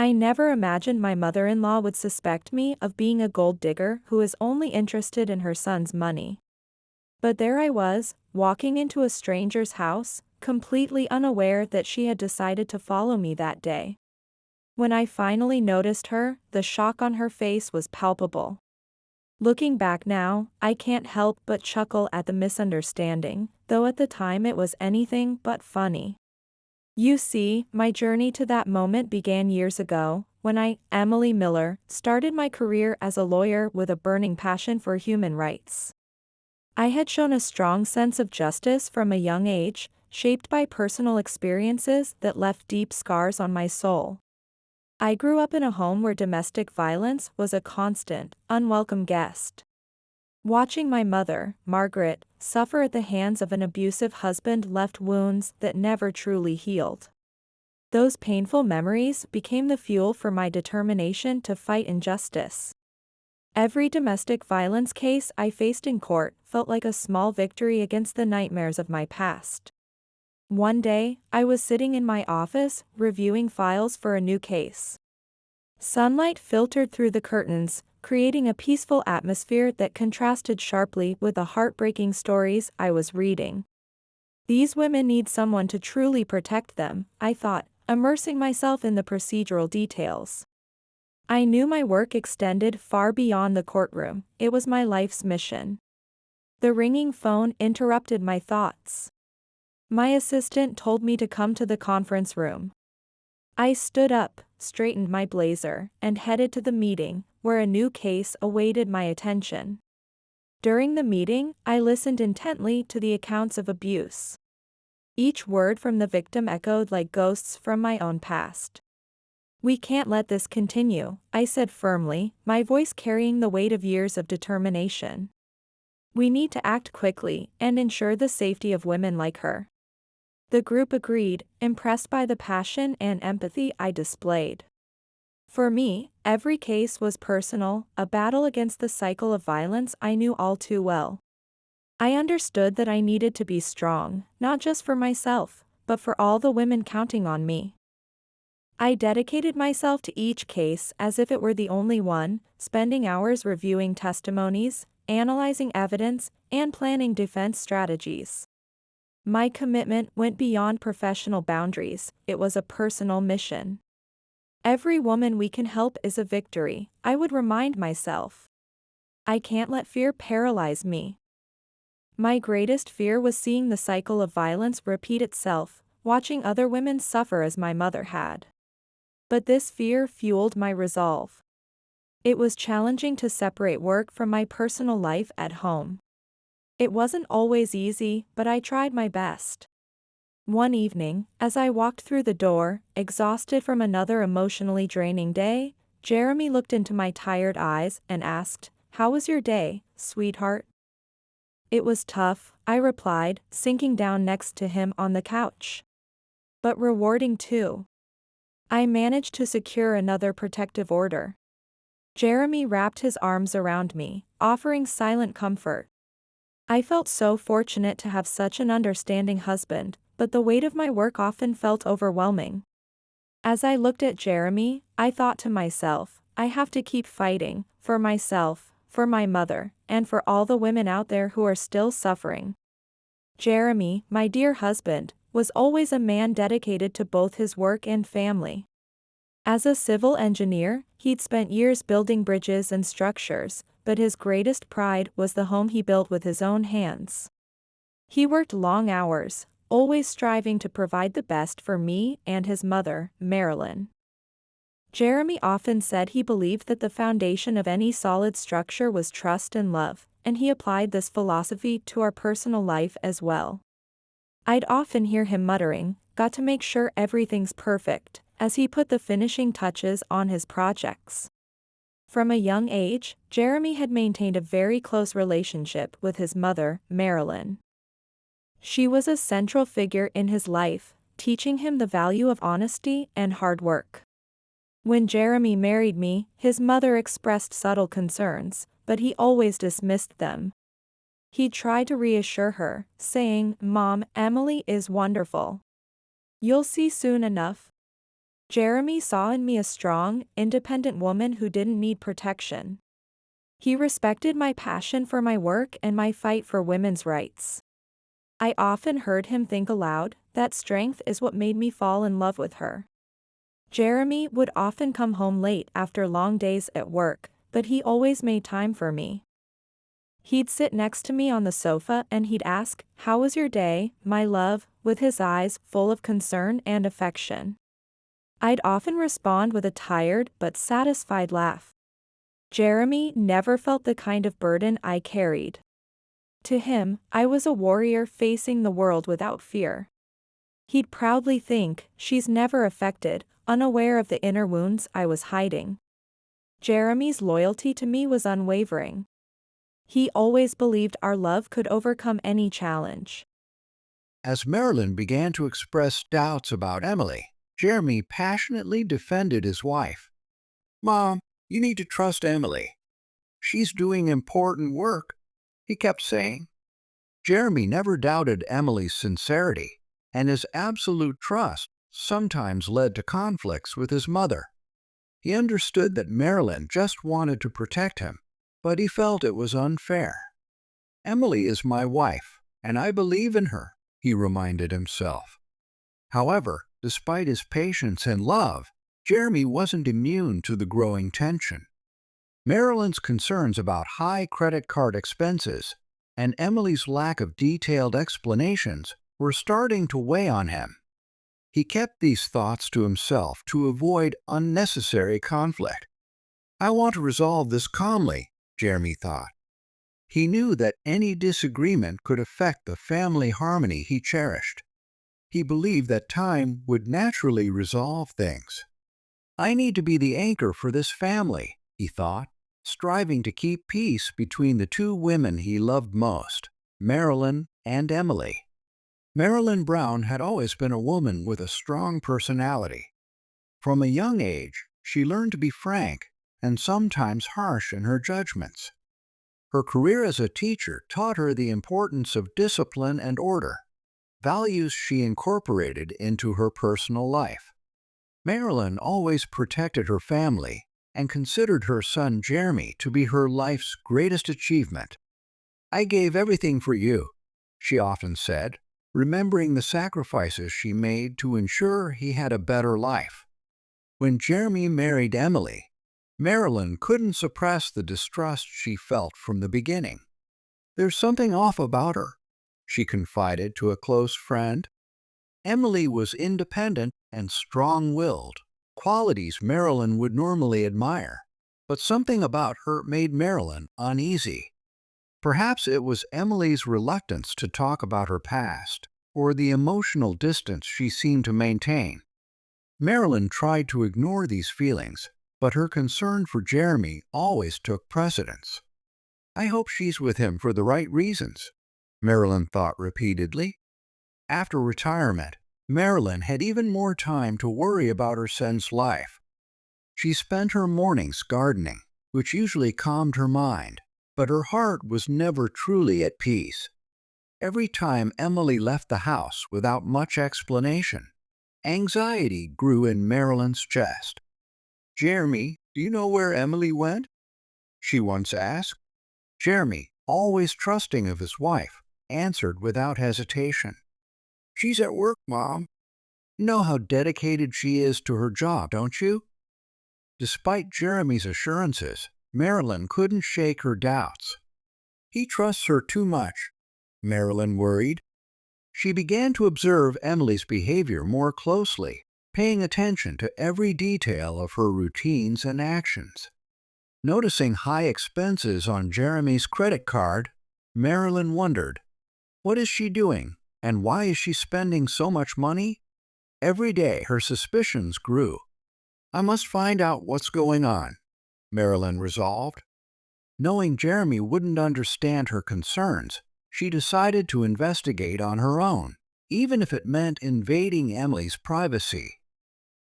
I never imagined my mother-in-law would suspect me of being a gold digger who is only interested in her son's money. But there I was, walking into a stranger's house, completely unaware that she had decided to follow me that day. When I finally noticed her, the shock on her face was palpable. Looking back now, I can't help but chuckle at the misunderstanding, though at the time it was anything but funny. You see, my journey to that moment began years ago, when I, Emily Miller, started my career as a lawyer with a burning passion for human rights. I had shown a strong sense of justice from a young age, shaped by personal experiences that left deep scars on my soul. I grew up in a home where domestic violence was a constant, unwelcome guest. Watching my mother, Margaret, suffer at the hands of an abusive husband left wounds that never truly healed. Those painful memories became the fuel for my determination to fight injustice. Every domestic violence case I faced in court felt like a small victory against the nightmares of my past. One day, I was sitting in my office, reviewing files for a new case. Sunlight filtered through the curtains, creating a peaceful atmosphere that contrasted sharply with the heartbreaking stories I was reading. These women need someone to truly protect them, I thought, immersing myself in the procedural details. I knew my work extended far beyond the courtroom. It was my life's mission. The ringing phone interrupted my thoughts. My assistant told me to come to the conference room. I stood up, straightened my blazer, and headed to the meeting, where a new case awaited my attention. During the meeting, I listened intently to the accounts of abuse. Each word from the victim echoed like ghosts from my own past. "We can't let this continue," I said firmly, my voice carrying the weight of years of determination. "We need to act quickly and ensure the safety of women like her." The group agreed, impressed by the passion and empathy I displayed. For me, every case was personal, a battle against the cycle of violence I knew all too well. I understood that I needed to be strong, not just for myself, but for all the women counting on me. I dedicated myself to each case as if it were the only one, spending hours reviewing testimonies, analyzing evidence, and planning defense strategies. My commitment went beyond professional boundaries. It was a personal mission. Every woman we can help is a victory, I would remind myself. I can't let fear paralyze me. My greatest fear was seeing the cycle of violence repeat itself, watching other women suffer as my mother had. But this fear fueled my resolve. It was challenging to separate work from my personal life at home. It wasn't always easy, but I tried my best. One evening, as I walked through the door, exhausted from another emotionally draining day, Jeremy looked into my tired eyes and asked, "How was your day, sweetheart?" "It was tough," I replied, sinking down next to him on the couch. "But rewarding too." I managed to secure another protective order. Jeremy wrapped his arms around me, offering silent comfort. I felt so fortunate to have such an understanding husband, but the weight of my work often felt overwhelming. As I looked at Jeremy, I thought to myself, I have to keep fighting, for myself, for my mother, and for all the women out there who are still suffering. Jeremy, my dear husband, was always a man dedicated to both his work and family. As a civil engineer, he'd spent years building bridges and structures, but his greatest pride was the home he built with his own hands. He worked long hours, always striving to provide the best for me and his mother, Marilyn. Jeremy often said he believed that the foundation of any solid structure was trust and love, and he applied this philosophy to our personal life as well. I'd often hear him muttering, "Got to make sure everything's perfect," as he put the finishing touches on his projects. From a young age, Jeremy had maintained a very close relationship with his mother, Marilyn. She was a central figure in his life, teaching him the value of honesty and hard work. When Jeremy married me, his mother expressed subtle concerns, but he always dismissed them. He tried to reassure her, saying, "Mom, Emily is wonderful. You'll see soon enough." Jeremy saw in me a strong, independent woman who didn't need protection. He respected my passion for my work and my fight for women's rights. I often heard him think aloud, that strength is what made me fall in love with her. Jeremy would often come home late after long days at work, but he always made time for me. He'd sit next to me on the sofa and he'd ask, "How was your day, my love?" with his eyes full of concern and affection. I'd often respond with a tired but satisfied laugh. Jeremy never felt the kind of burden I carried. To him, I was a warrior facing the world without fear. He'd proudly think, "She's never affected," unaware of the inner wounds I was hiding. Jeremy's loyalty to me was unwavering. He always believed our love could overcome any challenge. As Marilyn began to express doubts about Emily, Jeremy passionately defended his wife. "Mom, you need to trust Emily. She's doing important work," he kept saying. Jeremy never doubted Emily's sincerity, and his absolute trust sometimes led to conflicts with his mother. He understood that Marilyn just wanted to protect him, but he felt it was unfair. "Emily is my wife, and I believe in her," he reminded himself. However, despite his patience and love, Jeremy wasn't immune to the growing tension. Marilyn's concerns about high credit card expenses and Emily's lack of detailed explanations were starting to weigh on him. He kept these thoughts to himself to avoid unnecessary conflict. "I want to resolve this calmly," Jeremy thought. He knew that any disagreement could affect the family harmony he cherished. He believed that time would naturally resolve things. "I need to be the anchor for this family," he thought, striving to keep peace between the two women he loved most, Marilyn and Emily. Marilyn Brown had always been a woman with a strong personality. From a young age, she learned to be frank and sometimes harsh in her judgments. Her career as a teacher taught her the importance of discipline and order, values she incorporated into her personal life. Marilyn always protected her family and considered her son Jeremy to be her life's greatest achievement. "I gave everything for you," she often said, remembering the sacrifices she made to ensure he had a better life. When Jeremy married Emily, Marilyn couldn't suppress the distrust she felt from the beginning. "There's something off about her," she confided to a close friend. Emily was independent and strong-willed, qualities Marilyn would normally admire, but something about her made Marilyn uneasy. Perhaps it was Emily's reluctance to talk about her past, or the emotional distance she seemed to maintain. Marilyn tried to ignore these feelings, but her concern for Jeremy always took precedence. "I hope she's with him for the right reasons," Marilyn thought repeatedly. After retirement, Marilyn had even more time to worry about her son's life. She spent her mornings gardening, which usually calmed her mind, but her heart was never truly at peace. Every time Emily left the house without much explanation, anxiety grew in Marilyn's chest. "Jeremy, do you know where Emily went?" she once asked. Jeremy, always trusting of his wife, answered without hesitation. "She's at work, Mom." "Know how dedicated she is to her job, don't you?" Despite Jeremy's assurances, Marilyn couldn't shake her doubts. "He trusts her too much," Marilyn worried. She began to observe Emily's behavior more closely, paying attention to every detail of her routines and actions. Noticing high expenses on Jeremy's credit card, Marilyn wondered, what is she doing, and why is she spending so much money? Every day her suspicions grew. "I must find out what's going on," Marilyn resolved. Knowing Jeremy wouldn't understand her concerns, she decided to investigate on her own, even if it meant invading Emily's privacy.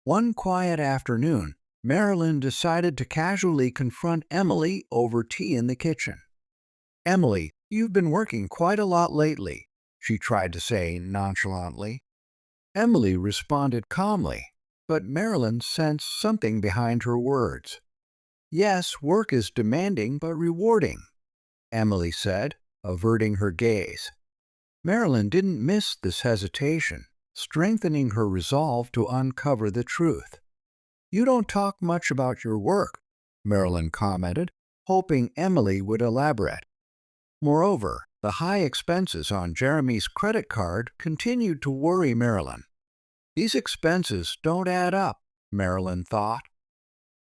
One quiet afternoon, Marilyn decided to casually confront Emily over tea in the kitchen. "Emily, you've been working quite a lot lately," she tried to say nonchalantly. Emily responded calmly, but Marilyn sensed something behind her words. Yes, work is demanding but rewarding, Emily said, averting her gaze. Marilyn didn't miss this hesitation, strengthening her resolve to uncover the truth. You don't talk much about your work, Marilyn commented, hoping Emily would elaborate. Moreover, the high expenses on Jeremy's credit card continued to worry Marilyn. These expenses don't add up, Marilyn thought.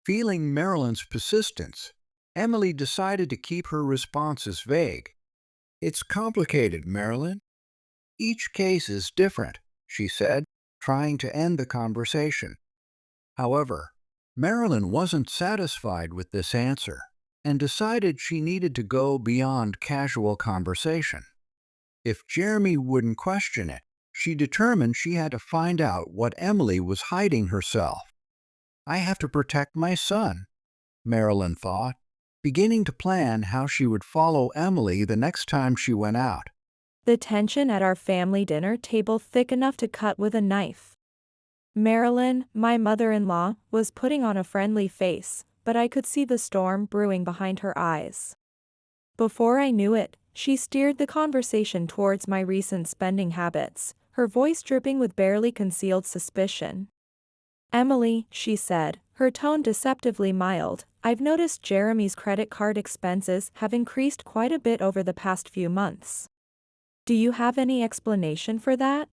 Feeling Marilyn's persistence, Emily decided to keep her responses vague. It's complicated, Marilyn. Each case is different, she said, trying to end the conversation. However, Marilyn wasn't satisfied with this answer and decided she needed to go beyond casual conversation. If Jeremy wouldn't question it, she determined she had to find out what Emily was hiding herself. I have to protect my son, Marilyn thought, beginning to plan how she would follow Emily the next time she went out. The tension at our family dinner table thick enough to cut with a knife. Marilyn, my mother-in-law, was putting on a friendly face, but I could see the storm brewing behind her eyes. Before I knew it, she steered the conversation towards my recent spending habits, her voice dripping with barely concealed suspicion. Emily, she said, her tone deceptively mild, I've noticed Jeremy's credit card expenses have increased quite a bit over the past few months. Do you have any explanation for that?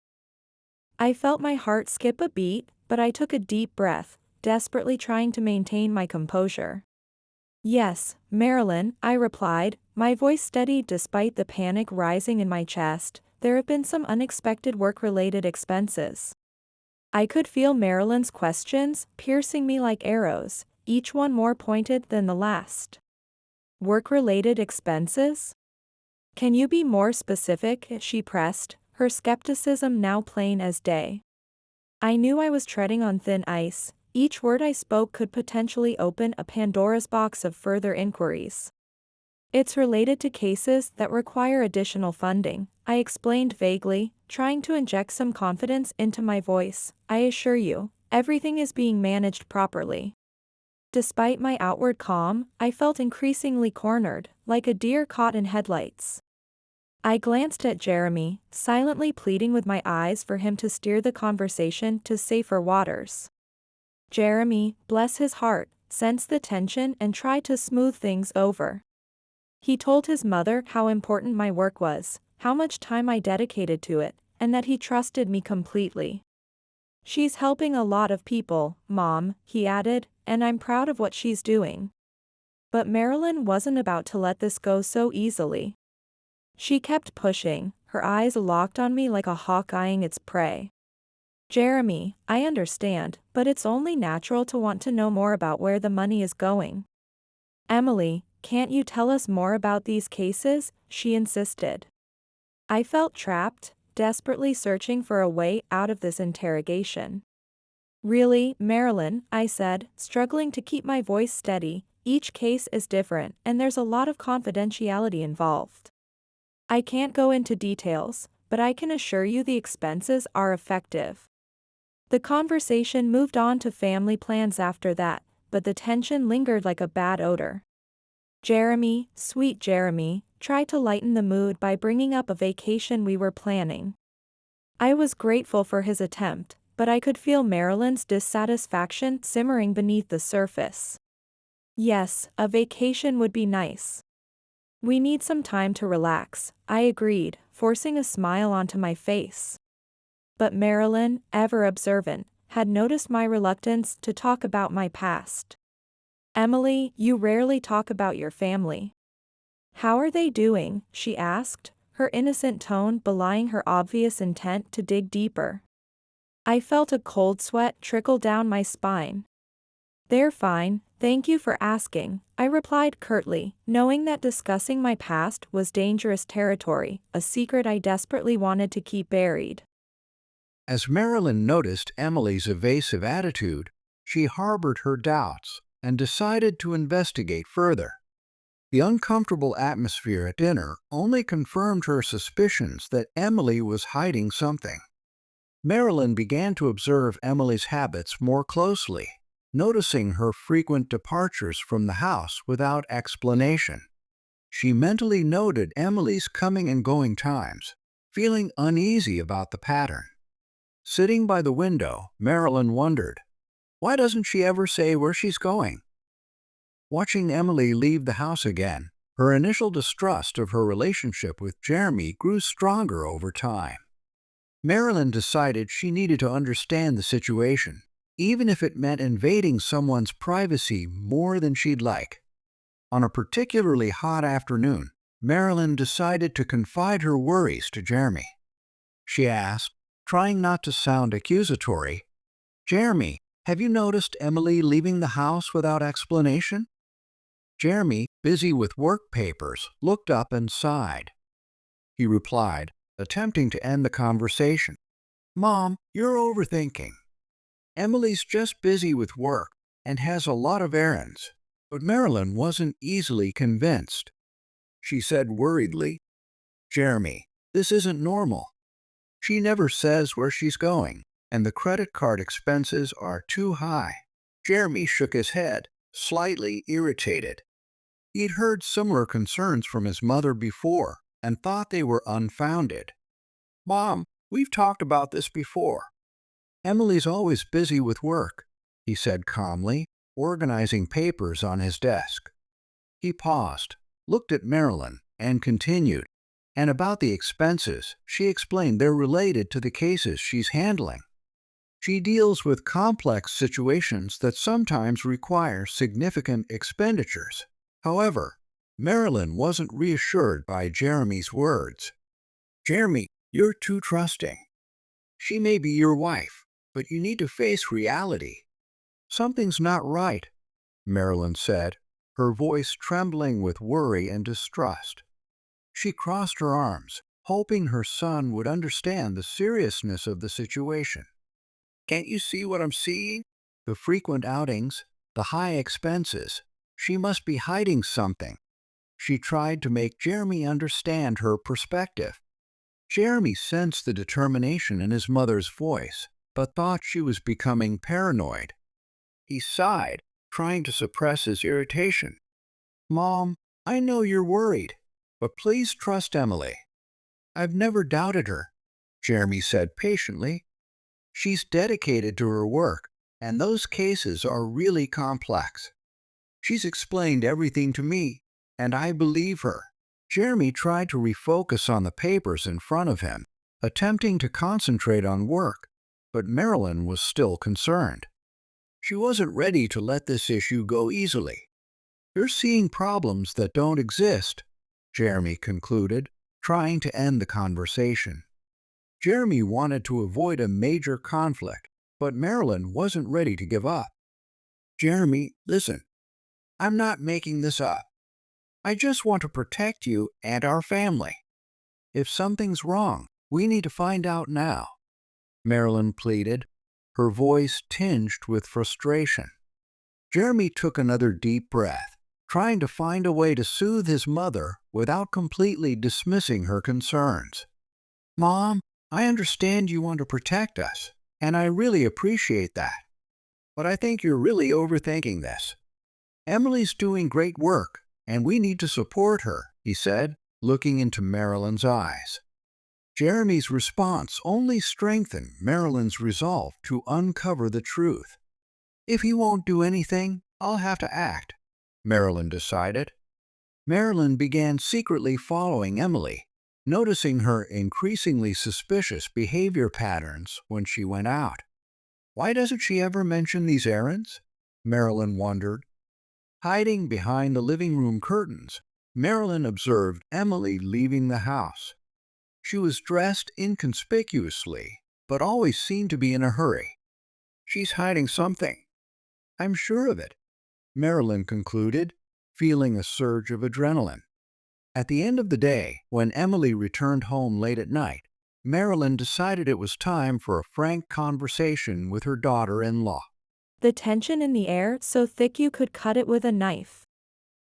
I felt my heart skip a beat, but I took a deep breath, desperately trying to maintain my composure. Yes, Marilyn, I replied, my voice steady despite the panic rising in my chest. There have been some unexpected work-related expenses. I could feel Marilyn's questions piercing me like arrows, each one more pointed than the last. Work-related expenses? Can you be more specific? She pressed, her skepticism now plain as day. I knew I was treading on thin ice. Each word I spoke could potentially open a Pandora's box of further inquiries. It's related to cases that require additional funding, I explained vaguely, trying to inject some confidence into my voice. I assure you, everything is being managed properly. Despite my outward calm, I felt increasingly cornered, like a deer caught in headlights. I glanced at Jeremy, silently pleading with my eyes for him to steer the conversation to safer waters. Jeremy, bless his heart, sensed the tension and tried to smooth things over. He told his mother how important my work was, how much time I dedicated to it, and that he trusted me completely. She's helping a lot of people, Mom, he added, and I'm proud of what she's doing. But Marilyn wasn't about to let this go so easily. She kept pushing, her eyes locked on me like a hawk eyeing its prey. Jeremy, I understand, but it's only natural to want to know more about where the money is going. Emily, can't you tell us more about these cases? She insisted. I felt trapped, desperately searching for a way out of this interrogation. Really, Marilyn, I said, struggling to keep my voice steady, each case is different and there's a lot of confidentiality involved. I can't go into details, but I can assure you the expenses are effective. The conversation moved on to family plans after that, but the tension lingered like a bad odor. Jeremy, sweet Jeremy, tried to lighten the mood by bringing up a vacation we were planning. I was grateful for his attempt, but I could feel Marilyn's dissatisfaction simmering beneath the surface. Yes, a vacation would be nice. We need some time to relax, I agreed, forcing a smile onto my face. But Marilyn, ever observant, had noticed my reluctance to talk about my past. Emily, you rarely talk about your family. How are they doing? She asked, her innocent tone belying her obvious intent to dig deeper. I felt a cold sweat trickle down my spine. They're fine, thank you for asking, I replied curtly, knowing that discussing my past was dangerous territory, a secret I desperately wanted to keep buried. As Marilyn noticed Emily's evasive attitude, she harbored her doubts and decided to investigate further. The uncomfortable atmosphere at dinner only confirmed her suspicions that Emily was hiding something. Marilyn began to observe Emily's habits more closely, noticing her frequent departures from the house without explanation. She mentally noted Emily's coming and going times, feeling uneasy about the pattern. Sitting by the window, Marilyn wondered, why doesn't she ever say where she's going? Watching Emily leave the house again, her initial distrust of her relationship with Jeremy grew stronger over time. Marilyn decided she needed to understand the situation, even if it meant invading someone's privacy more than she'd like. On a particularly hot afternoon, Marilyn decided to confide her worries to Jeremy. She asked, trying not to sound accusatory, "Jeremy, have you noticed Emily leaving the house without explanation?" Jeremy, busy with work papers, looked up and sighed. He replied, attempting to end the conversation, "Mom, you're overthinking. Emily's just busy with work and has a lot of errands." But Marilyn wasn't easily convinced. She said worriedly, "Jeremy, this isn't normal. She never says where she's going, and the credit card expenses are too high." Jeremy shook his head, slightly irritated. He'd heard similar concerns from his mother before and thought they were unfounded. "Mom, we've talked about this before. Emily's always busy with work," he said calmly, organizing papers on his desk. He paused, looked at Marilyn, and continued, "And about the expenses, she explained they're related to the cases she's handling. She deals with complex situations that sometimes require significant expenditures." However, Marilyn wasn't reassured by Jeremy's words. "Jeremy, you're too trusting. She may be your wife, but you need to face reality." "Something's not right," Marilyn said, her voice trembling with worry and distrust. She crossed her arms, hoping her son would understand the seriousness of the situation. "Can't you see what I'm seeing? The frequent outings, the high expenses. She must be hiding something." She tried to make Jeremy understand her perspective. Jeremy sensed the determination in his mother's voice, but thought she was becoming paranoid. He sighed, trying to suppress his irritation. "Mom, I know you're worried, but please trust Emily." "I've never doubted her," Jeremy said patiently. "She's dedicated to her work, and those cases are really complex. She's explained everything to me, and I believe her." Jeremy tried to refocus on the papers in front of him, attempting to concentrate on work, but Marilyn was still concerned. She wasn't ready to let this issue go easily. "You're seeing problems that don't exist," Jeremy concluded, trying to end the conversation. Jeremy wanted to avoid a major conflict, but Marilyn wasn't ready to give up. "Jeremy, listen. I'm not making this up. I just want to protect you and our family. If something's wrong, we need to find out now," Marilyn pleaded, her voice tinged with frustration. Jeremy took another deep breath, trying to find a way to soothe his mother without completely dismissing her concerns. "Mom, I understand you want to protect us, and I really appreciate that. But I think you're really overthinking this. Emily's doing great work, and we need to support her," he said, looking into Marilyn's eyes. Jeremy's response only strengthened Marilyn's resolve to uncover the truth. "If he won't do anything, I'll have to act," Marilyn decided. Marilyn began secretly following Emily, noticing her increasingly suspicious behavior patterns when she went out. "Why doesn't she ever mention these errands?" Marilyn wondered. Hiding behind the living room curtains, Marilyn observed Emily leaving the house. She was dressed inconspicuously, but always seemed to be in a hurry. "She's hiding something. I'm sure of it," Marilyn concluded, feeling a surge of adrenaline. At the end of the day, when Emily returned home late at night, Marilyn decided it was time for a frank conversation with her daughter-in-law. The tension in the air so thick you could cut it with a knife.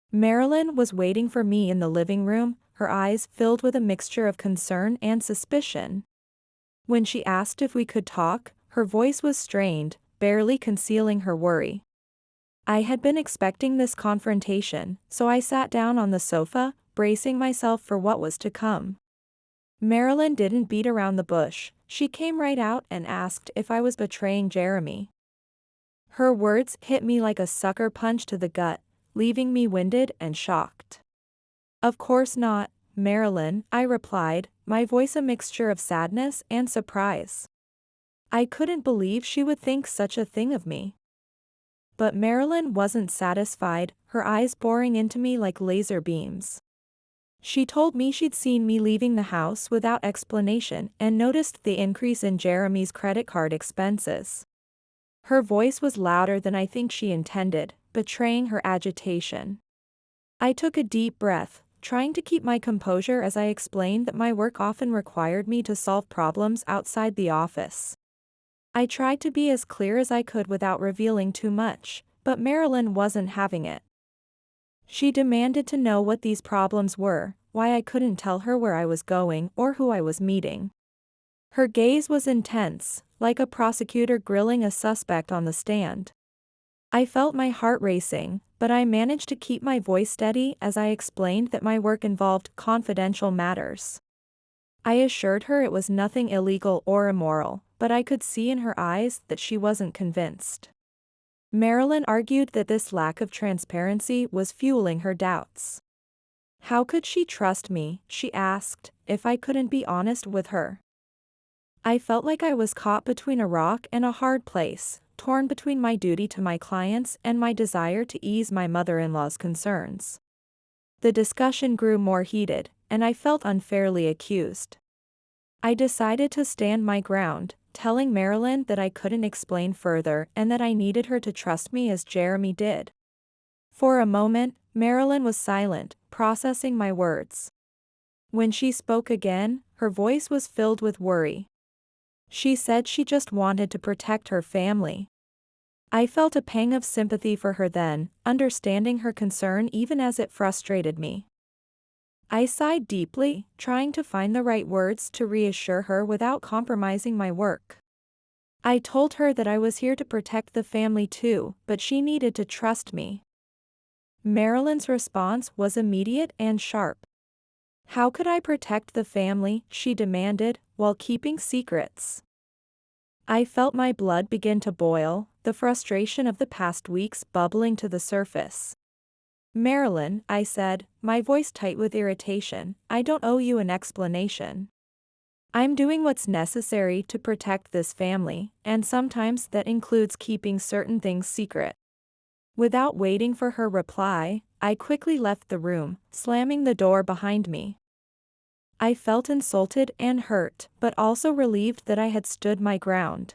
Marilyn was waiting for me in the living room, her eyes filled with a mixture of concern and suspicion. When she asked if we could talk, her voice was strained, barely concealing her worry. I had been expecting this confrontation, so I sat down on the sofa, bracing myself for what was to come. Marilyn didn't beat around the bush. She came right out and asked if I was betraying Jeremy. Her words hit me like a sucker punch to the gut, leaving me winded and shocked. Of course not, Marilyn, I replied, my voice a mixture of sadness and surprise. I couldn't believe she would think such a thing of me. But Marilyn wasn't satisfied, her eyes boring into me like laser beams. She told me she'd seen me leaving the house without explanation and noticed the increase in Jeremy's credit card expenses. Her voice was louder than I think she intended, betraying her agitation. I took a deep breath, trying to keep my composure as I explained that my work often required me to solve problems outside the office. I tried to be as clear as I could without revealing too much, but Marilyn wasn't having it. She demanded to know what these problems were, why I couldn't tell her where I was going or who I was meeting. Her gaze was intense, like a prosecutor grilling a suspect on the stand. I felt my heart racing, but I managed to keep my voice steady as I explained that my work involved confidential matters. I assured her it was nothing illegal or immoral, but I could see in her eyes that she wasn't convinced. Marilyn argued that this lack of transparency was fueling her doubts. How could she trust me, she asked, if I couldn't be honest with her? I felt like I was caught between a rock and a hard place, torn between my duty to my clients and my desire to ease my mother-in-law's concerns. The discussion grew more heated, and I felt unfairly accused. I decided to stand my ground, telling Marilyn that I couldn't explain further and that I needed her to trust me as Jeremy did. For a moment, Marilyn was silent, processing my words. When she spoke again, her voice was filled with worry. She said she just wanted to protect her family. I felt a pang of sympathy for her then, understanding her concern even as it frustrated me. I sighed deeply, trying to find the right words to reassure her without compromising my work. I told her that I was here to protect the family too, but she needed to trust me. Marilyn's response was immediate and sharp. How could I protect the family, she demanded, while keeping secrets? I felt my blood begin to boil, the frustration of the past weeks bubbling to the surface. Marilyn, I said, my voice tight with irritation, I don't owe you an explanation. I'm doing what's necessary to protect this family, and sometimes that includes keeping certain things secret. Without waiting for her reply, I quickly left the room, slamming the door behind me. I felt insulted and hurt, but also relieved that I had stood my ground.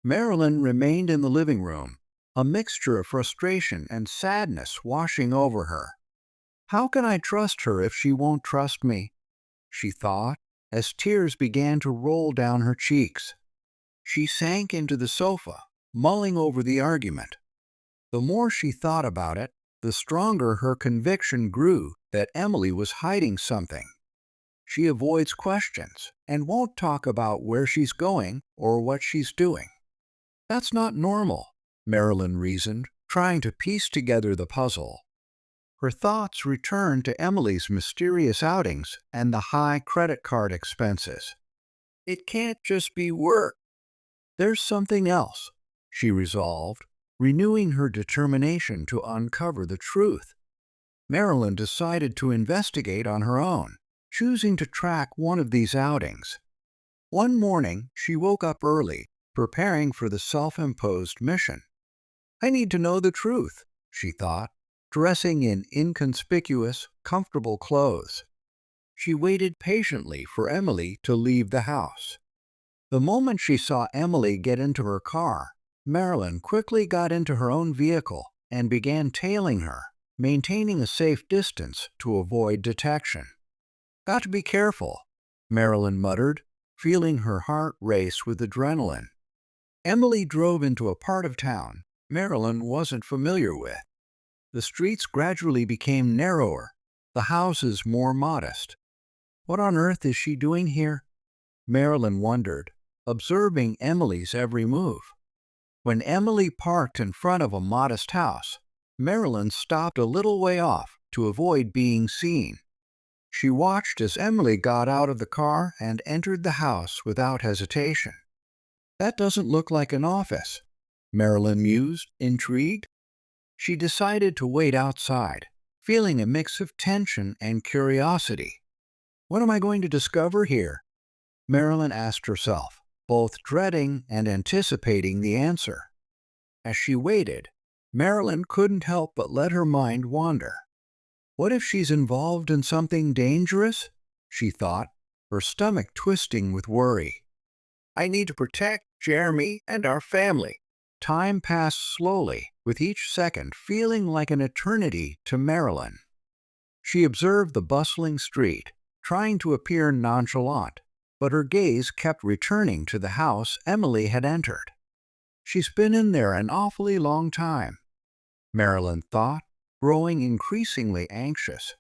Marilyn remained in the living room, a mixture of frustration and sadness washing over her. How can I trust her if she won't trust me? She thought, as tears began to roll down her cheeks. She sank into the sofa, mulling over the argument. The more she thought about it, the stronger her conviction grew that Emily was hiding something. She avoids questions and won't talk about where she's going or what she's doing. That's not normal, Marilyn reasoned, trying to piece together the puzzle. Her thoughts returned to Emily's mysterious outings and the high credit card expenses. It can't just be work. There's something else, she resolved, renewing her determination to uncover the truth. Marilyn decided to investigate on her own, choosing to track one of these outings. One morning, she woke up early, preparing for the self-imposed mission. I need to know the truth, she thought, dressing in inconspicuous, comfortable clothes. She waited patiently for Emily to leave the house. The moment she saw Emily get into her car, Marilyn quickly got into her own vehicle and began tailing her, maintaining a safe distance to avoid detection. Got to be careful, Marilyn muttered, feeling her heart race with adrenaline. Emily drove into a part of town Marilyn wasn't familiar with. The streets gradually became narrower, the houses more modest. What on earth is she doing here? Marilyn wondered, observing Emily's every move. When Emily parked in front of a modest house, Marilyn stopped a little way off to avoid being seen. She watched as Emily got out of the car and entered the house without hesitation. "That doesn't look like an office," Marilyn mused, intrigued. She decided to wait outside, feeling a mix of tension and curiosity. "What am I going to discover here?" Marilyn asked herself, both dreading and anticipating the answer. As she waited, Marilyn couldn't help but let her mind wander. "What if she's involved in something dangerous?" she thought, her stomach twisting with worry. "I need to protect Jeremy and our family." Time passed slowly, with each second feeling like an eternity to Marilyn. She observed the bustling street, trying to appear nonchalant, but her gaze kept returning to the house Emily had entered. "She's been in there an awfully long time," Marilyn thought, growing increasingly anxious.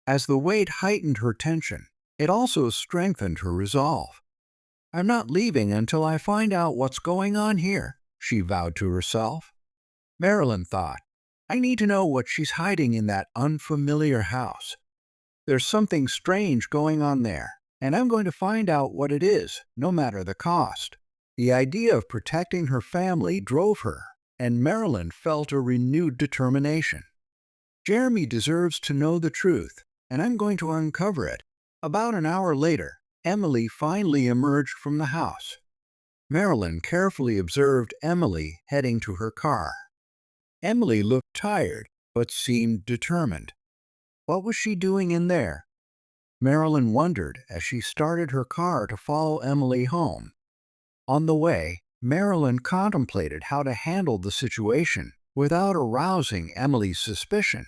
As the wait heightened her tension, it also strengthened her resolve. "I'm not leaving until I find out what's going on here," she vowed to herself. Marilyn thought, "I need to know what she's hiding in that unfamiliar house. There's something strange going on there, and I'm going to find out what it is, no matter the cost." The idea of protecting her family drove her, and Marilyn felt a renewed determination. "Jeremy deserves to know the truth, and I'm going to uncover it." About an hour later, Emily finally emerged from the house. Marilyn carefully observed Emily heading to her car. Emily looked tired, but seemed determined. What was she doing in there? Marilyn wondered as she started her car to follow Emily home. On the way, Marilyn contemplated how to handle the situation without arousing Emily's suspicion.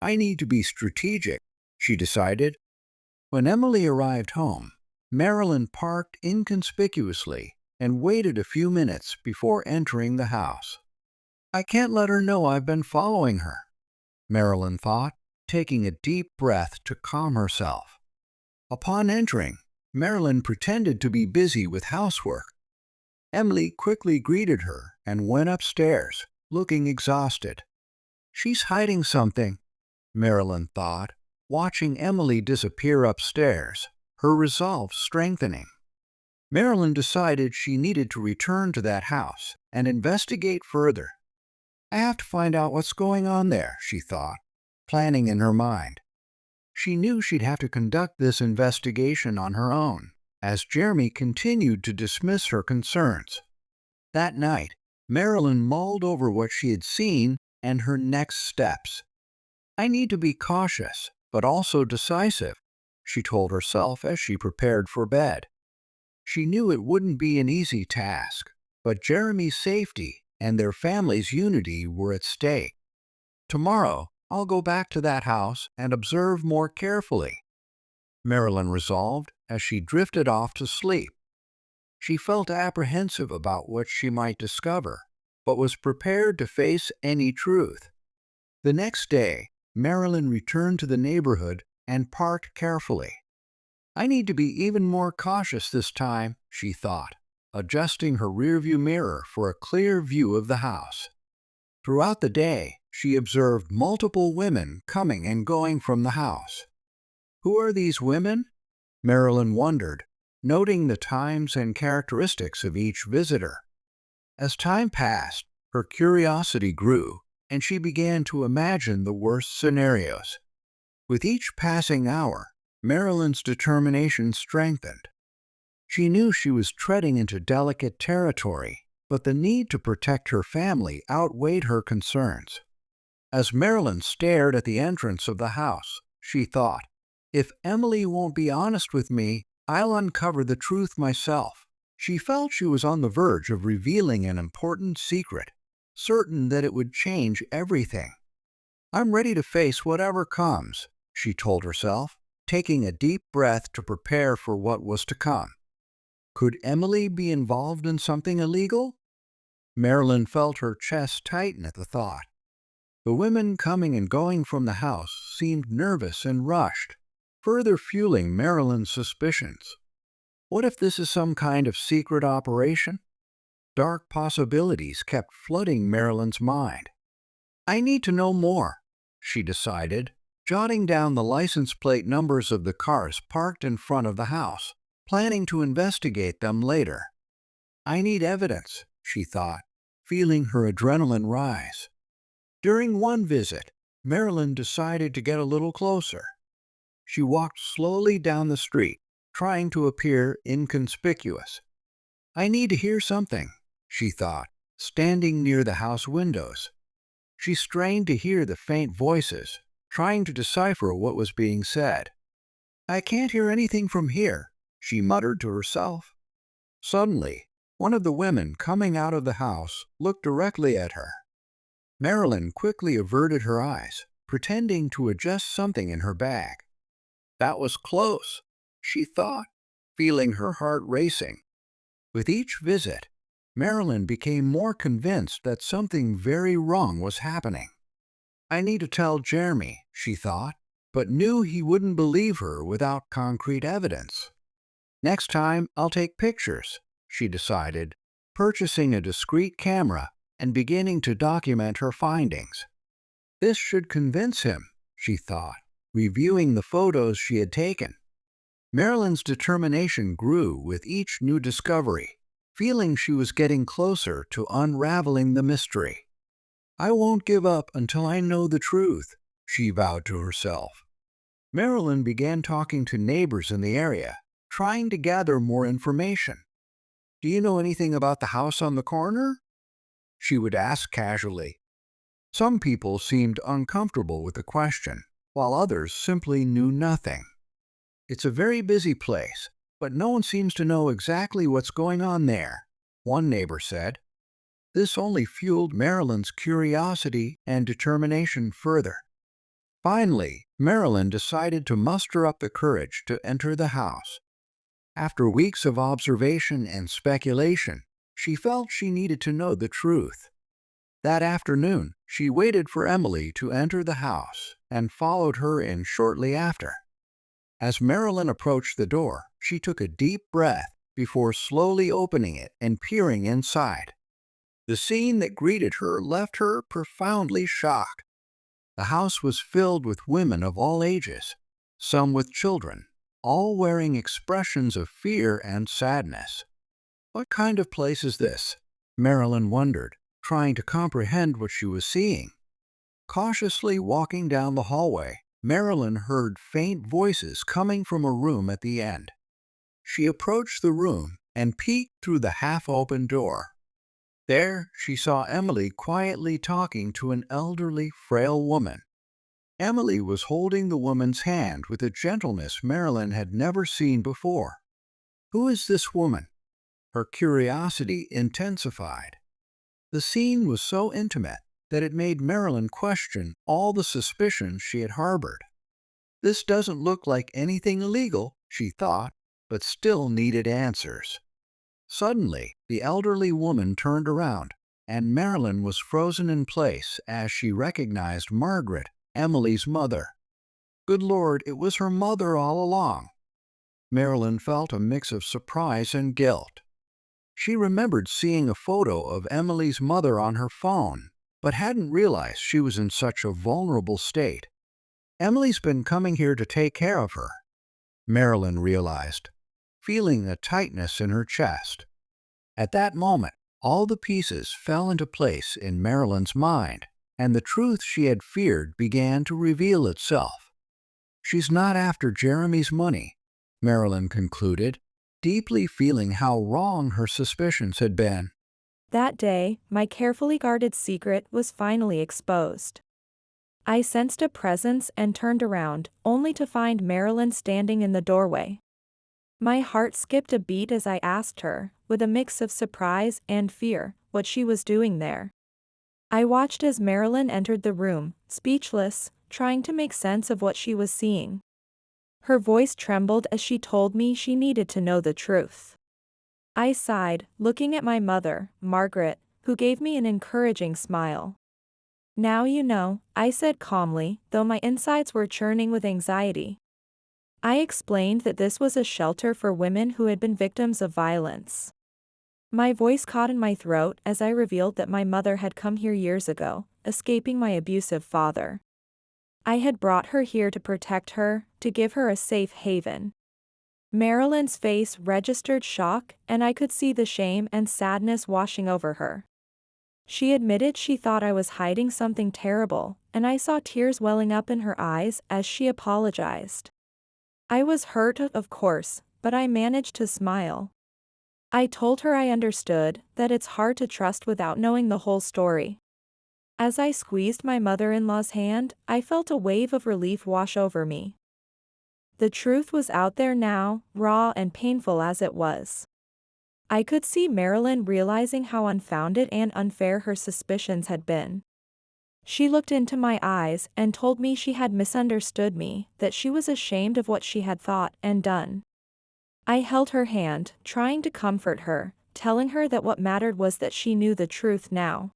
"I need to be strategic," she decided. When Emily arrived home, Marilyn parked inconspicuously and waited a few minutes before entering the house. "I can't let her know I've been following her," Marilyn thought, taking a deep breath to calm herself. Upon entering, Marilyn pretended to be busy with housework. Emily quickly greeted her and went upstairs, looking exhausted. "She's hiding something," Marilyn thought, watching Emily disappear upstairs, her resolve strengthening. Marilyn decided she needed to return to that house and investigate further. "I have to find out what's going on there," she thought, planning in her mind. She knew she'd have to conduct this investigation on her own, as Jeremy continued to dismiss her concerns. That night, Marilyn mulled over what she had seen and her next steps. "I need to be cautious, but also decisive," she told herself as she prepared for bed. She knew it wouldn't be an easy task, but Jeremy's safety and their family's unity were at stake. "Tomorrow, I'll go back to that house and observe more carefully," Marilyn resolved as she drifted off to sleep. She felt apprehensive about what she might discover, but was prepared to face any truth. The next day, Marilyn returned to the neighborhood and parked carefully. "I need to be even more cautious this time," she thought, adjusting her rearview mirror for a clear view of the house. Throughout the day, she observed multiple women coming and going from the house. Who are these women? Marilyn wondered, noting the times and characteristics of each visitor. As time passed, her curiosity grew, and she began to imagine the worst scenarios. With each passing hour, Marilyn's determination strengthened. She knew she was treading into delicate territory, but the need to protect her family outweighed her concerns. As Marilyn stared at the entrance of the house, she thought, "If Emily won't be honest with me, I'll uncover the truth myself." She felt she was on the verge of revealing an important secret, certain that it would change everything. "I'm ready to face whatever comes," she told herself, taking a deep breath to prepare for what was to come. Could Emily be involved in something illegal? Marilyn felt her chest tighten at the thought. The women coming and going from the house seemed nervous and rushed, further fueling Marilyn's suspicions. What if this is some kind of secret operation? Dark possibilities kept flooding Marilyn's mind. I need to know more, she decided, jotting down the license plate numbers of the cars parked in front of the house, planning to investigate them later. I need evidence, she thought, feeling her adrenaline rise. During one visit, Marilyn decided to get a little closer. She walked slowly down the street, trying to appear inconspicuous. I need to hear something, she thought, standing near the house windows. She strained to hear the faint voices, trying to decipher what was being said. I can't hear anything from here, she muttered to herself. Suddenly, one of the women coming out of the house looked directly at her. Marilyn quickly averted her eyes, pretending to adjust something in her bag. That was close, she thought, feeling her heart racing. With each visit, Marilyn became more convinced that something very wrong was happening. I need to tell Jeremy, she thought, but knew he wouldn't believe her without concrete evidence. Next time, I'll take pictures, she decided, purchasing a discreet camera and beginning to document her findings. This should convince him, she thought, reviewing the photos she had taken. Marilyn's determination grew with each new discovery, feeling she was getting closer to unraveling the mystery. I won't give up until I know the truth, she vowed to herself. Marilyn began talking to neighbors in the area, trying to gather more information. Do you know anything about the house on the corner? She would ask casually. Some people seemed uncomfortable with the question, while others simply knew nothing. It's a very busy place, but no one seems to know exactly what's going on there, one neighbor said. This only fueled Marilyn's curiosity and determination further. Finally, Marilyn decided to muster up the courage to enter the house. After weeks of observation and speculation, she felt she needed to know the truth. That afternoon, she waited for Emily to enter the house and followed her in shortly after. As Marilyn approached the door, she took a deep breath before slowly opening it and peering inside. The scene that greeted her left her profoundly shocked. The house was filled with women of all ages, some with children, all wearing expressions of fear and sadness. What kind of place is this? Marilyn wondered, trying to comprehend what she was seeing. Cautiously walking down the hallway, Marilyn heard faint voices coming from a room at the end. She approached the room and peeked through the half-open door. There, she saw Emily quietly talking to an elderly, frail woman. Emily was holding the woman's hand with a gentleness Marilyn had never seen before. Who is this woman? Her curiosity intensified. The scene was so intimate that it made Marilyn question all the suspicions she had harbored. This doesn't look like anything illegal, she thought, but still needed answers. Suddenly, the elderly woman turned around, and Marilyn was frozen in place as she recognized Margaret, Emily's mother. Good Lord, it was her mother all along. Marilyn felt a mix of surprise and guilt. She remembered seeing a photo of Emily's mother on her phone, but hadn't realized she was in such a vulnerable state. Emily's been coming here to take care of her, Marilyn realized, feeling a tightness in her chest. At that moment, all the pieces fell into place in Marilyn's mind, and the truth she had feared began to reveal itself. She's not after Jeremy's money, Marilyn concluded, deeply feeling how wrong her suspicions had been. That day, my carefully guarded secret was finally exposed. I sensed a presence and turned around, only to find Marilyn standing in the doorway. My heart skipped a beat as I asked her, with a mix of surprise and fear, what she was doing there. I watched as Marilyn entered the room, speechless, trying to make sense of what she was seeing. Her voice trembled as she told me she needed to know the truth. I sighed, looking at my mother, Margaret, who gave me an encouraging smile. Now you know, I said calmly, though my insides were churning with anxiety. I explained that this was a shelter for women who had been victims of violence. My voice caught in my throat as I revealed that my mother had come here years ago, escaping my abusive father. I had brought her here to protect her, to give her a safe haven. Marilyn's face registered shock, and I could see the shame and sadness washing over her. She admitted she thought I was hiding something terrible, and I saw tears welling up in her eyes as she apologized. I was hurt, of course, but I managed to smile. I told her I understood, that it's hard to trust without knowing the whole story. As I squeezed my mother-in-law's hand, I felt a wave of relief wash over me. The truth was out there now, raw and painful as it was. I could see Marilyn realizing how unfounded and unfair her suspicions had been. She looked into my eyes and told me she had misunderstood me, that she was ashamed of what she had thought and done. I held her hand, trying to comfort her, telling her that what mattered was that she knew the truth now.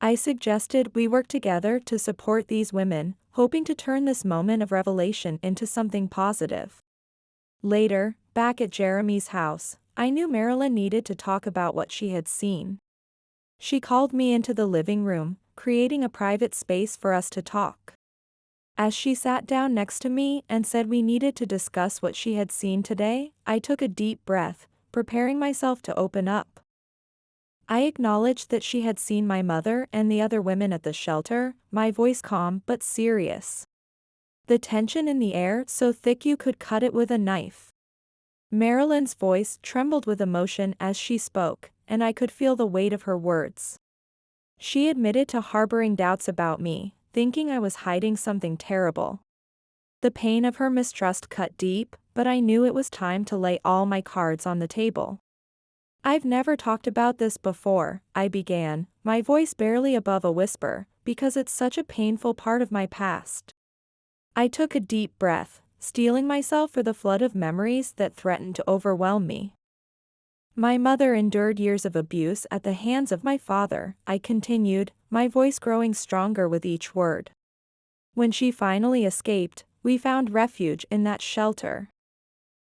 I suggested we work together to support these women, hoping to turn this moment of revelation into something positive. Later, back at Jeremy's house, I knew Marilyn needed to talk about what she had seen. She called me into the living room, creating a private space for us to talk. As she sat down next to me and said we needed to discuss what she had seen today, I took a deep breath, preparing myself to open up. I acknowledged that she had seen my mother and the other women at the shelter, my voice calm but serious. The tension in the air so thick you could cut it with a knife. Marilyn's voice trembled with emotion as she spoke, and I could feel the weight of her words. She admitted to harboring doubts about me, thinking I was hiding something terrible. The pain of her mistrust cut deep, but I knew it was time to lay all my cards on the table. I've never talked about this before, I began, my voice barely above a whisper, because it's such a painful part of my past. I took a deep breath, steeling myself for the flood of memories that threatened to overwhelm me. My mother endured years of abuse at the hands of my father, I continued, my voice growing stronger with each word. When she finally escaped, we found refuge in that shelter.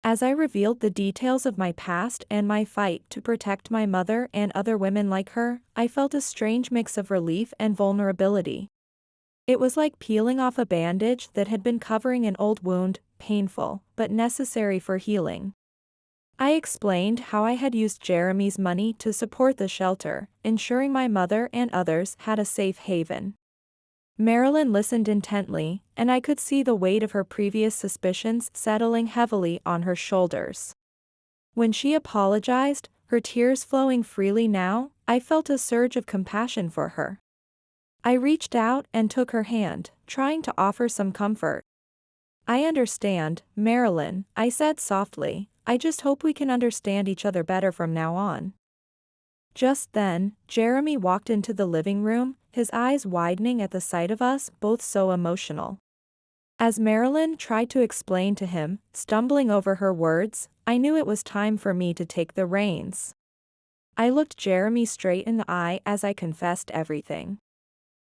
As I revealed the details of my past and my fight to protect my mother and other women like her, I felt a strange mix of relief and vulnerability. It was like peeling off a bandage that had been covering an old wound, painful, but necessary for healing. I explained how I had used Jeremy's money to support the shelter, ensuring my mother and others had a safe haven. Marilyn listened intently, and I could see the weight of her previous suspicions settling heavily on her shoulders. When she apologized, her tears flowing freely now, I felt a surge of compassion for her. I reached out and took her hand, trying to offer some comfort. I understand, Marilyn, I said softly, I just hope we can understand each other better from now on. Just then, Jeremy walked into the living room, his eyes widening at the sight of us both so emotional. As Marilyn tried to explain to him, stumbling over her words, I knew it was time for me to take the reins. I looked Jeremy straight in the eye as I confessed everything.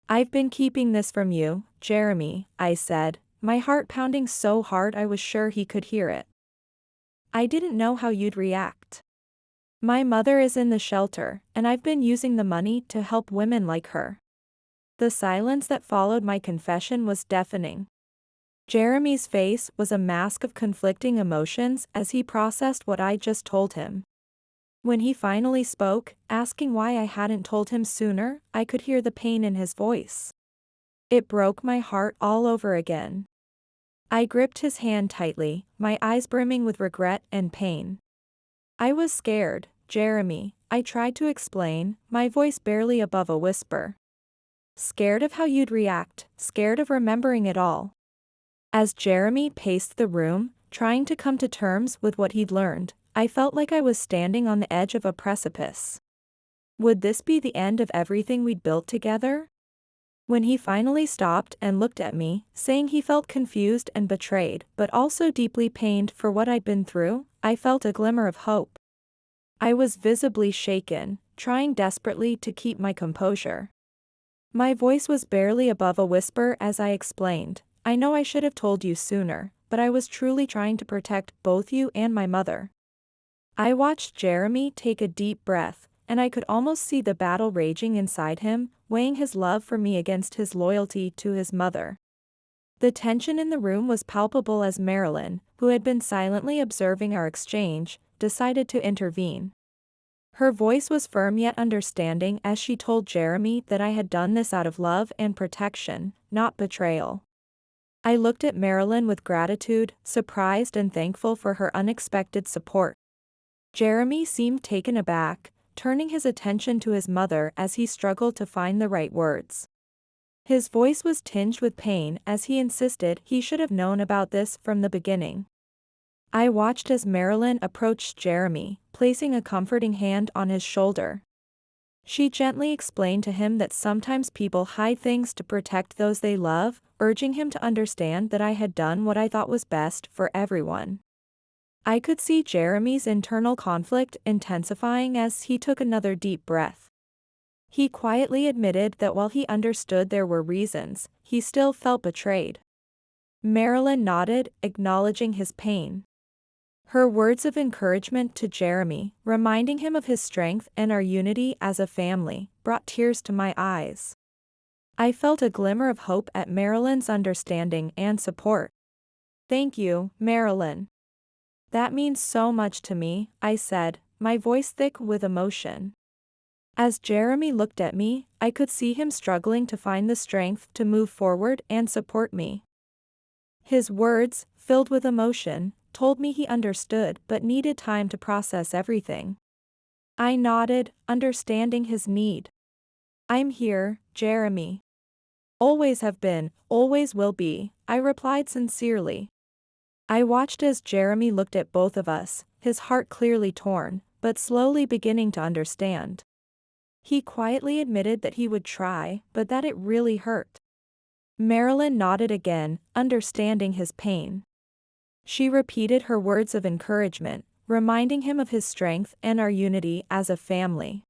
I've been keeping this from you, Jeremy, I said, my heart pounding so hard I was sure he could hear it. I didn't know how you'd react. My mother is in the shelter, and I've been using the money to help women like her. The silence that followed my confession was deafening. Jeremy's face was a mask of conflicting emotions as he processed what I just told him. When he finally spoke, asking why I hadn't told him sooner, I could hear the pain in his voice. It broke my heart all over again. I gripped his hand tightly, my eyes brimming with regret and pain. I was scared, Jeremy, I tried to explain, my voice barely above a whisper. Scared of how you'd react, scared of remembering it all. As Jeremy paced the room, trying to come to terms with what he'd learned, I felt like I was standing on the edge of a precipice. Would this be the end of everything we'd built together? When he finally stopped and looked at me, saying he felt confused and betrayed, but also deeply pained for what I'd been through, I felt a glimmer of hope. I was visibly shaken, trying desperately to keep my composure. My voice was barely above a whisper as I explained, I know I should have told you sooner, but I was truly trying to protect both you and my mother. I watched Jeremy take a deep breath, and I could almost see the battle raging inside him, weighing his love for me against his loyalty to his mother. The tension in the room was palpable as Marilyn, who had been silently observing our exchange, decided to intervene. Her voice was firm yet understanding as she told Jeremy that I had done this out of love and protection, not betrayal. I looked at Marilyn with gratitude, surprised and thankful for her unexpected support. Jeremy seemed taken aback, turning his attention to his mother as he struggled to find the right words. His voice was tinged with pain as he insisted he should have known about this from the beginning. I watched as Marilyn approached Jeremy, placing a comforting hand on his shoulder. She gently explained to him that sometimes people hide things to protect those they love, urging him to understand that I had done what I thought was best for everyone. I could see Jeremy's internal conflict intensifying as he took another deep breath. He quietly admitted that while he understood there were reasons, he still felt betrayed. Marilyn nodded, acknowledging his pain. Her words of encouragement to Jeremy, reminding him of his strength and our unity as a family, brought tears to my eyes. I felt a glimmer of hope at Marilyn's understanding and support. "Thank you, Marilyn. That means so much to me," I said, my voice thick with emotion. As Jeremy looked at me, I could see him struggling to find the strength to move forward and support me. His words, filled with emotion, told me he understood but needed time to process everything. I nodded, understanding his need. "I'm here, Jeremy. Always have been, always will be," I replied sincerely. I watched as Jeremy looked at both of us, his heart clearly torn, but slowly beginning to understand. He quietly admitted that he would try, but that it really hurt. Marilyn nodded again, understanding his pain. She repeated her words of encouragement, reminding him of his strength and our unity as a family.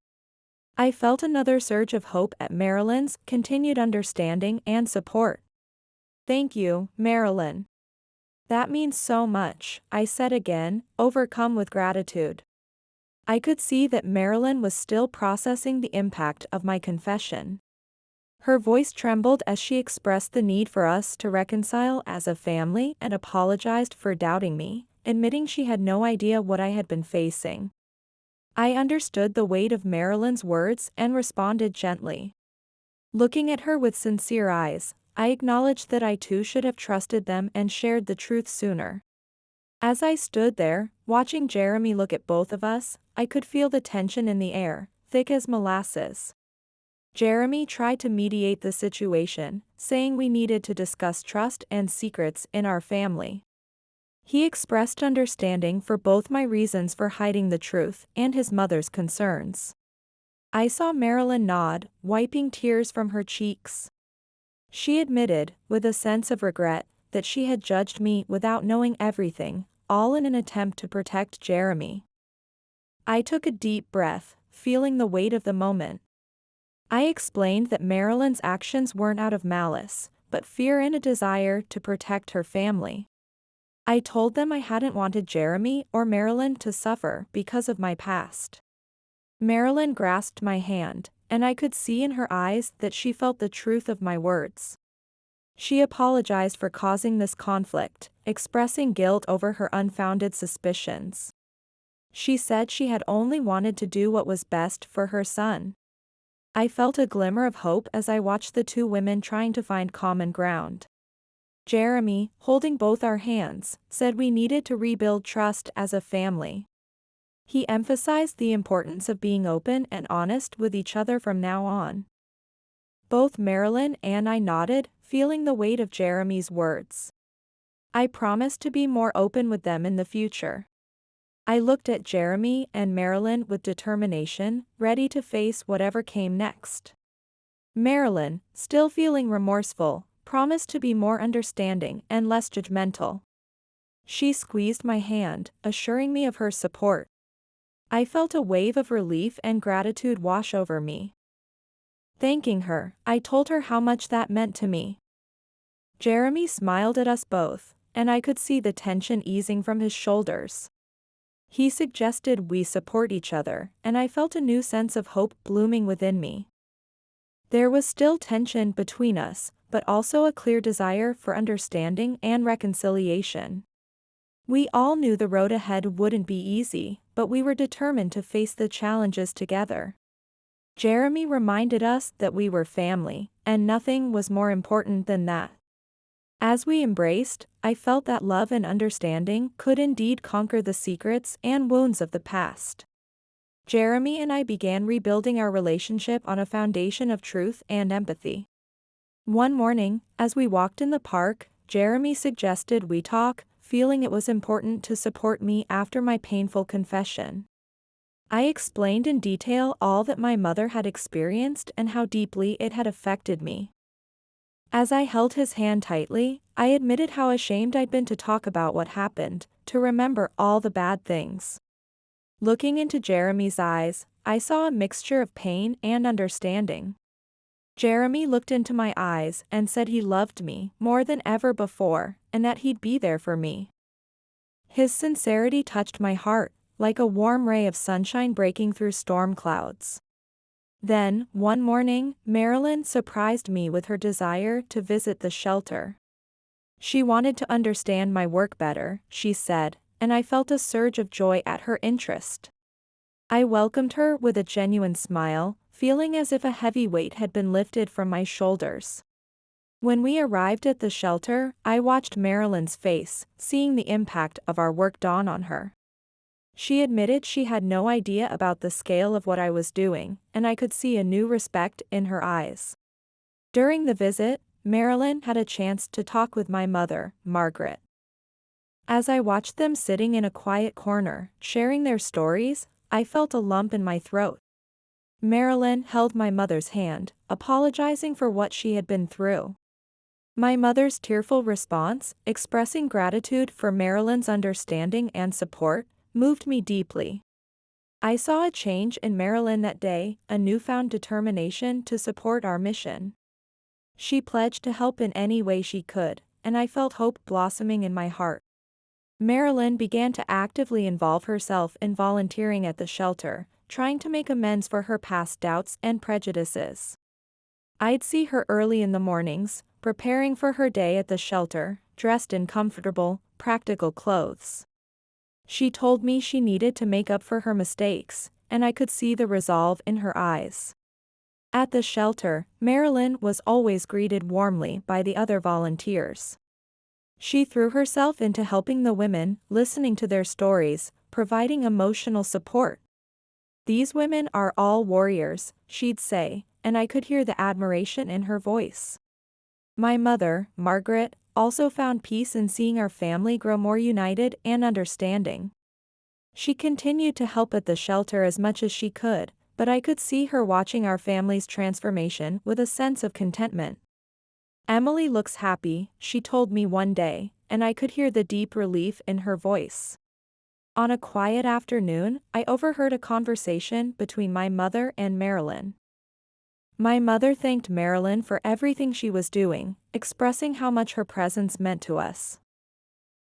I felt another surge of hope at Marilyn's continued understanding and support. "Thank you, Marilyn. That means so much," I said again, overcome with gratitude. I could see that Marilyn was still processing the impact of my confession. Her voice trembled as she expressed the need for us to reconcile as a family and apologized for doubting me, admitting she had no idea what I had been facing. I understood the weight of Marilyn's words and responded gently. Looking at her with sincere eyes, I acknowledged that I too should have trusted them and shared the truth sooner. As I stood there, watching Jeremy look at both of us, I could feel the tension in the air, thick as molasses. Jeremy tried to mediate the situation, saying we needed to discuss trust and secrets in our family. He expressed understanding for both my reasons for hiding the truth and his mother's concerns. I saw Marilyn nod, wiping tears from her cheeks. She admitted, with a sense of regret, that she had judged me without knowing everything, all in an attempt to protect Jeremy. I took a deep breath, feeling the weight of the moment. I explained that Marilyn's actions weren't out of malice, but fear and a desire to protect her family. I told them I hadn't wanted Jeremy or Marilyn to suffer because of my past. Marilyn grasped my hand, and I could see in her eyes that she felt the truth of my words. She apologized for causing this conflict, expressing guilt over her unfounded suspicions. She said she had only wanted to do what was best for her son. I felt a glimmer of hope as I watched the two women trying to find common ground. Jeremy, holding both our hands, said we needed to rebuild trust as a family. He emphasized the importance of being open and honest with each other from now on. Both Marilyn and I nodded, feeling the weight of Jeremy's words. I promised to be more open with them in the future. I looked at Jeremy and Marilyn with determination, ready to face whatever came next. Marilyn, still feeling remorseful, promised to be more understanding and less judgmental. She squeezed my hand, assuring me of her support. I felt a wave of relief and gratitude wash over me. Thanking her, I told her how much that meant to me. Jeremy smiled at us both, and I could see the tension easing from his shoulders. He suggested we support each other, and I felt a new sense of hope blooming within me. There was still tension between us, but also a clear desire for understanding and reconciliation. We all knew the road ahead wouldn't be easy, but we were determined to face the challenges together. Jeremy reminded us that we were family, and nothing was more important than that. As we embraced, I felt that love and understanding could indeed conquer the secrets and wounds of the past. Jeremy and I began rebuilding our relationship on a foundation of truth and empathy. One morning, as we walked in the park, Jeremy suggested we talk, feeling it was important to support me after my painful confession. I explained in detail all that my mother had experienced and how deeply it had affected me. As I held his hand tightly, I admitted how ashamed I'd been to talk about what happened, to remember all the bad things. Looking into Jeremy's eyes, I saw a mixture of pain and understanding. Jeremy looked into my eyes and said he loved me more than ever before, and that he'd be there for me. His sincerity touched my heart, like a warm ray of sunshine breaking through storm clouds. Then, one morning, Marilyn surprised me with her desire to visit the shelter. She wanted to understand my work better, she said, and I felt a surge of joy at her interest. I welcomed her with a genuine smile, feeling as if a heavy weight had been lifted from my shoulders. When we arrived at the shelter, I watched Marilyn's face, seeing the impact of our work dawn on her. She admitted she had no idea about the scale of what I was doing, and I could see a new respect in her eyes. During the visit, Marilyn had a chance to talk with my mother, Margaret. As I watched them sitting in a quiet corner, sharing their stories, I felt a lump in my throat. Marilyn held my mother's hand, apologizing for what she had been through. My mother's tearful response, expressing gratitude for Marilyn's understanding and support, moved me deeply. I saw a change in Marilyn that day, a newfound determination to support our mission. She pledged to help in any way she could, and I felt hope blossoming in my heart. Marilyn began to actively involve herself in volunteering at the shelter, trying to make amends for her past doubts and prejudices. I'd see her early in the mornings, preparing for her day at the shelter, dressed in comfortable, practical clothes. She told me she needed to make up for her mistakes, and I could see the resolve in her eyes. At the shelter, Marilyn was always greeted warmly by the other volunteers. She threw herself into helping the women, listening to their stories, providing emotional support. "These women are all warriors," she'd say, and I could hear the admiration in her voice. My mother, Margaret, also found peace in seeing our family grow more united and understanding. She continued to help at the shelter as much as she could, but I could see her watching our family's transformation with a sense of contentment. "Emily looks happy," she told me one day, and I could hear the deep relief in her voice. On a quiet afternoon, I overheard a conversation between my mother and Marilyn. My mother thanked Marilyn for everything she was doing, expressing how much her presence meant to us.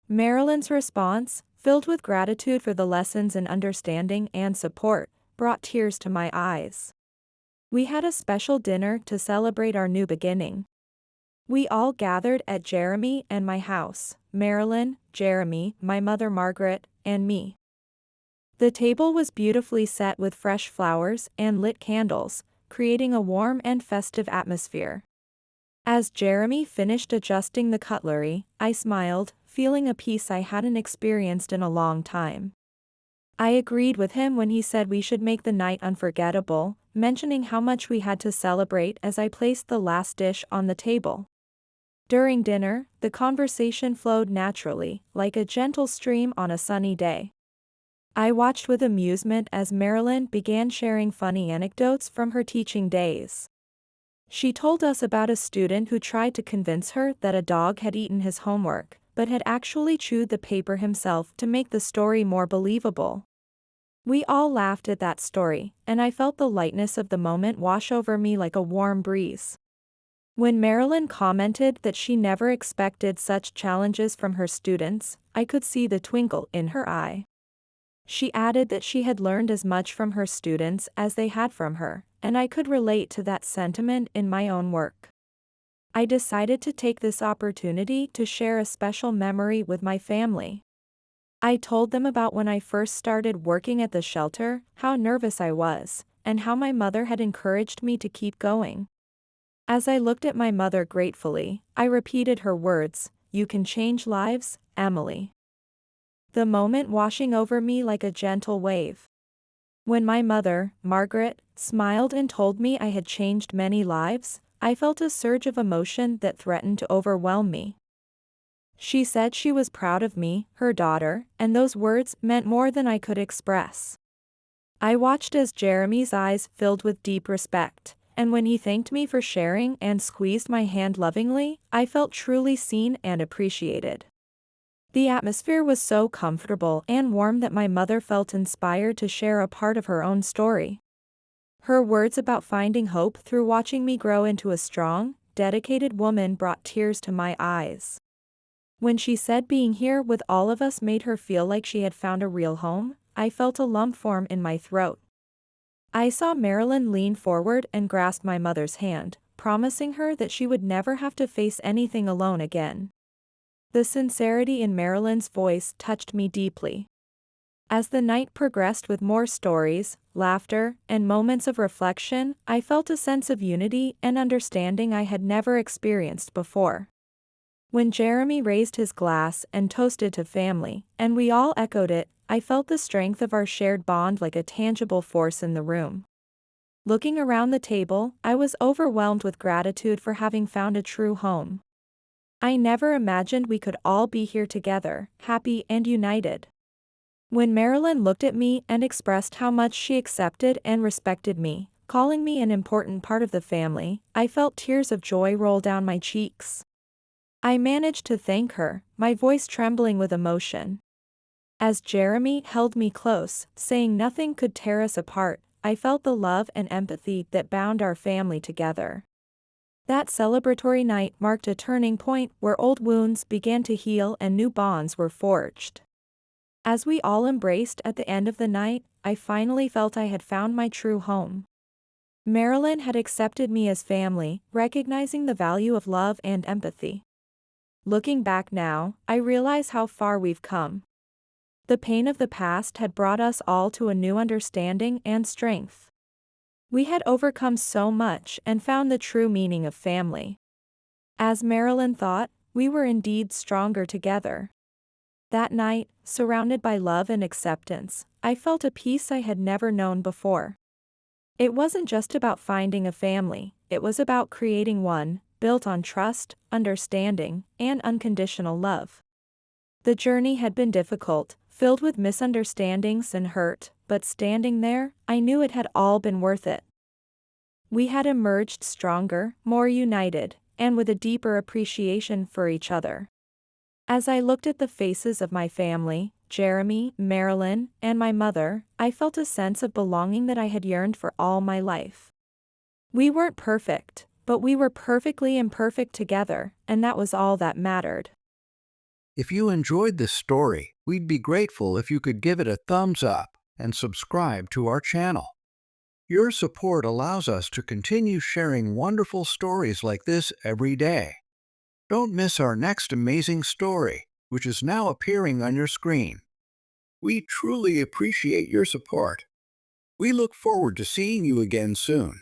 Marilyn's response, filled with gratitude for the lessons in understanding and support, brought tears to my eyes. We had a special dinner to celebrate our new beginning. We all gathered at Jeremy and my house, Marilyn, Jeremy, my mother Margaret, and me. The table was beautifully set with fresh flowers and lit candles, creating a warm and festive atmosphere. As Jeremy finished adjusting the cutlery, I smiled, feeling a peace I hadn't experienced in a long time. I agreed with him when he said we should make the night unforgettable, mentioning how much we had to celebrate as I placed the last dish on the table. During dinner, the conversation flowed naturally, like a gentle stream on a sunny day. I watched with amusement as Marilyn began sharing funny anecdotes from her teaching days. She told us about a student who tried to convince her that a dog had eaten his homework, but had actually chewed the paper himself to make the story more believable. We all laughed at that story, and I felt the lightness of the moment wash over me like a warm breeze. When Marilyn commented that she never expected such challenges from her students, I could see the twinkle in her eye. She added that she had learned as much from her students as they had from her, and I could relate to that sentiment in my own work. I decided to take this opportunity to share a special memory with my family. I told them about when I first started working at the shelter, how nervous I was, and how my mother had encouraged me to keep going. As I looked at my mother gratefully, I repeated her words, "You can change lives, Emily." The moment washing over me like a gentle wave. When my mother, Margaret, smiled and told me I had changed many lives, I felt a surge of emotion that threatened to overwhelm me. She said she was proud of me, her daughter, and those words meant more than I could express. I watched as Jeremy's eyes filled with deep respect, and when he thanked me for sharing and squeezed my hand lovingly, I felt truly seen and appreciated. The atmosphere was so comfortable and warm that my mother felt inspired to share a part of her own story. Her words about finding hope through watching me grow into a strong, dedicated woman brought tears to my eyes. When she said being here with all of us made her feel like she had found a real home, I felt a lump form in my throat. I saw Marilyn lean forward and grasp my mother's hand, promising her that she would never have to face anything alone again. The sincerity in Marilyn's voice touched me deeply. As the night progressed with more stories, laughter, and moments of reflection, I felt a sense of unity and understanding I had never experienced before. When Jeremy raised his glass and toasted to family, and we all echoed it, I felt the strength of our shared bond like a tangible force in the room. Looking around the table, I was overwhelmed with gratitude for having found a true home. I never imagined we could all be here together, happy and united. When Marilyn looked at me and expressed how much she accepted and respected me, calling me an important part of the family, I felt tears of joy roll down my cheeks. I managed to thank her, my voice trembling with emotion. As Jeremy held me close, saying nothing could tear us apart, I felt the love and empathy that bound our family together. That celebratory night marked a turning point where old wounds began to heal and new bonds were forged. As we all embraced at the end of the night, I finally felt I had found my true home. Marilyn had accepted me as family, recognizing the value of love and empathy. Looking back now, I realize how far we've come. The pain of the past had brought us all to a new understanding and strength. We had overcome so much and found the true meaning of family. As Marilyn thought, we were indeed stronger together. That night, surrounded by love and acceptance, I felt a peace I had never known before. It wasn't just about finding a family, it was about creating one, built on trust, understanding, and unconditional love. The journey had been difficult, filled with misunderstandings and hurt, but standing there, I knew it had all been worth it. We had emerged stronger, more united, and with a deeper appreciation for each other. As I looked at the faces of my family, Jeremy, Marilyn, and my mother, I felt a sense of belonging that I had yearned for all my life. We weren't perfect, but we were perfectly imperfect together, and that was all that mattered. If you enjoyed this story, we'd be grateful if you could give it a thumbs up and subscribe to our channel. Your support allows us to continue sharing wonderful stories like this every day. Don't miss our next amazing story, which is now appearing on your screen. We truly appreciate your support. We look forward to seeing you again soon.